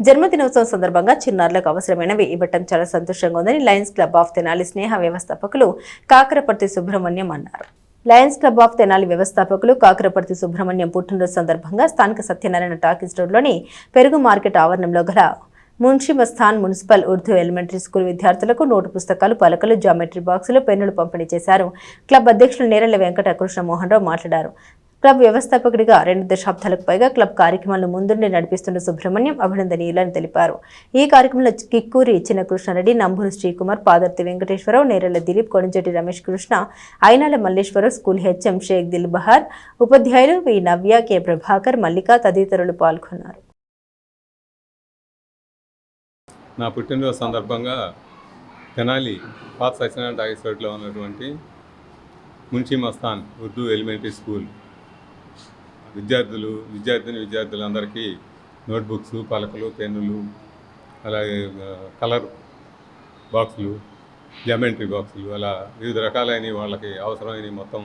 జన్మదినోత్సవం సందర్భంగా చిన్నారులకు అవసరమైనవి ఇవ్వటం చాలా సంతోషంగా ఉందని లయన్స్ క్లబ్ ఆఫ్ తెనాలి స్నేహ వ్యవస్థాపకులు కాకరపర్తి సుబ్రహ్మణ్యం అన్నారు. లయన్స్ క్లబ్ ఆఫ్ తెనాలి వ్యవస్థాపకులు కాకరపర్తి సుబ్రహ్మణ్యం పుట్టినరోజు సందర్భంగా స్థానిక సత్యనారాయణ టాకీస్ రోడ్లోని పెరుగు మార్కెట్ ఆవరణంలో గల Munshi Mastan municipal Urdu elementary school విద్యార్థులకు నోటు పుస్తకాలు, పలకలు, జామెట్రీ బాక్సులు, పెన్నులు పంపిణీ చేశారు. క్లబ్ అధ్యక్షులు నేరెళ్ల వెంకట కృష్ణమోహన్ రావు మాట్లాడారు. క్లబ్ వ్యవస్థాపకుడిగా 2 దశాబ్దాలకు పైగా క్లబ్ కార్యక్రమాలను ముందుండి నడిపిస్తున్న సుబ్రహ్మణ్యం అభినందనీయులని తెలిపారు. ఈ కార్యక్రమంలో కిక్కూరి చిన్న కృష్ణారెడ్డి, నంబూరు శ్రీకుమార్, పాదర్తి వెంకటేశ్వరరావు, నేరెళ్ల దిలీప్, కొణిజెట్టి రమేష్ కృష్ణ, అయినాల మల్లేశ్వరరావు, స్కూల్ హెచ్ఎం షేక్ దిల్ బహార్, ఉపాధ్యాయులు వి నవ్య, కె ప్రభాకర్, మల్లిక తదితరులు పాల్గొన్నారు. నా పుట్టినరోజు సందర్భంగా తెనాలి పాత సత్యనారాయణ టాకీస్ రోడ్లో ఉన్నటువంటి మున్షి మస్తాన్ ఉర్దూ ఎలిమెంటరీ స్కూల్ విద్యార్థులందరికీ నోట్బుక్స్, పలకలు, పెన్నులు, అలాగే కలర్ బాక్సులు, జామెట్రీ బాక్సులు, అలా వివిధ రకాలైన వాళ్ళకి అవసరమైన మొత్తం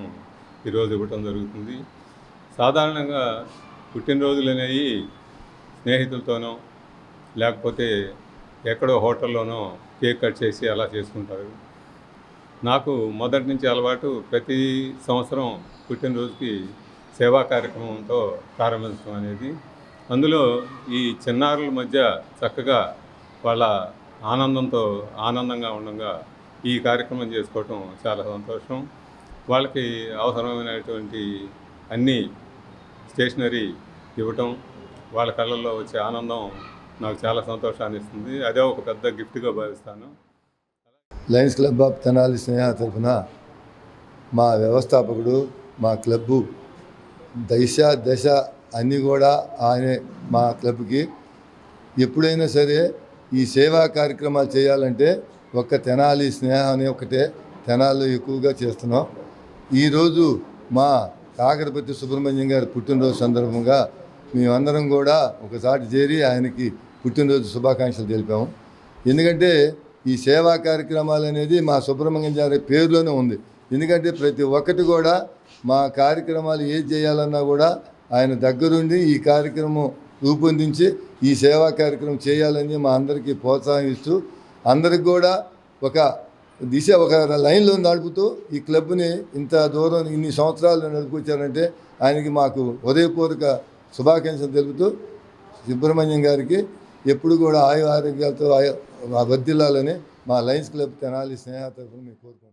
ఈరోజు ఇవ్వటం జరుగుతుంది. సాధారణంగా పుట్టినరోజులు అనేవి స్నేహితులతోనో లేకపోతే ఎక్కడో హోటల్లోనో కేక్ కట్ చేసి అలా చేసుకుంటారు. నాకు మొదటి నుంచి అలవాటు ప్రతి సంవత్సరం పుట్టినరోజుకి సేవా కార్యక్రమంతో ప్రారంభించడం అనేది. అందులో ఈ చిన్నారుల మధ్య చక్కగా వాళ్ళ ఆనందంగా ఉండగా ఈ కార్యక్రమం చేసుకోవటం చాలా సంతోషం. వాళ్ళకి అవసరమైనటువంటి అన్ని స్టేషనరీ ఇవ్వటం, వాళ్ళ కళ్ళల్లో వచ్చే ఆనందం నాకు చాలా సంతోషాన్ని ఇస్తుంది. అదే ఒక పెద్ద గిఫ్ట్గా భావిస్తాను. లయన్స్ క్లబ్ ఆఫ్ తెనాలి స్నేహ తరఫున మా వ్యవస్థాపకుడు, మా క్లబ్బు దశ అన్నీ కూడా ఆయనే. మా క్లబ్కి ఎప్పుడైనా సరే ఈ సేవా కార్యక్రమాలు చేయాలంటే ఒక్క తెనాలి స్నేహం అని ఒకటే తెనాలిలో ఎక్కువగా చేస్తున్నాం. ఈరోజు మా కాకరపర్తి సుబ్రహ్మణ్యం గారి పుట్టినరోజు సందర్భంగా మేమందరం కూడా ఒకసారి చేరి ఆయనకి పుట్టినరోజు శుభాకాంక్షలు తెలిపాము. ఎందుకంటే ఈ సేవా కార్యక్రమాలు అనేది మా సుబ్రహ్మణ్యం గారి పేరులోనే ఉంది. ఎందుకంటే ప్రతి ఒక్కటి కూడా మా కార్యక్రమాలు ఏది చేయాలన్నా కూడా ఆయన దగ్గరుండి ఈ కార్యక్రమం రూపొందించి ఈ సేవా కార్యక్రమం చేయాలని మా అందరికీ ప్రోత్సాహిస్తూ అందరికి కూడా ఒక లైన్లో నడుపుతూ ఈ క్లబ్ని ఇంత దూరం ఇన్ని సంవత్సరాలు నడుపుకొచ్చారంటే ఆయనకి మాకు హృదయపూర్వక శుభాకాంక్షలు తెలుపుతూ సుబ్రహ్మణ్యం గారికి ఎప్పుడు కూడా ఆరోగ్యాలతో వర్ధిల్లాలని మా లయన్స్ క్లబ్ తెనాలి స్నేహ తరఫున మేము కోరుకుంటున్నాం.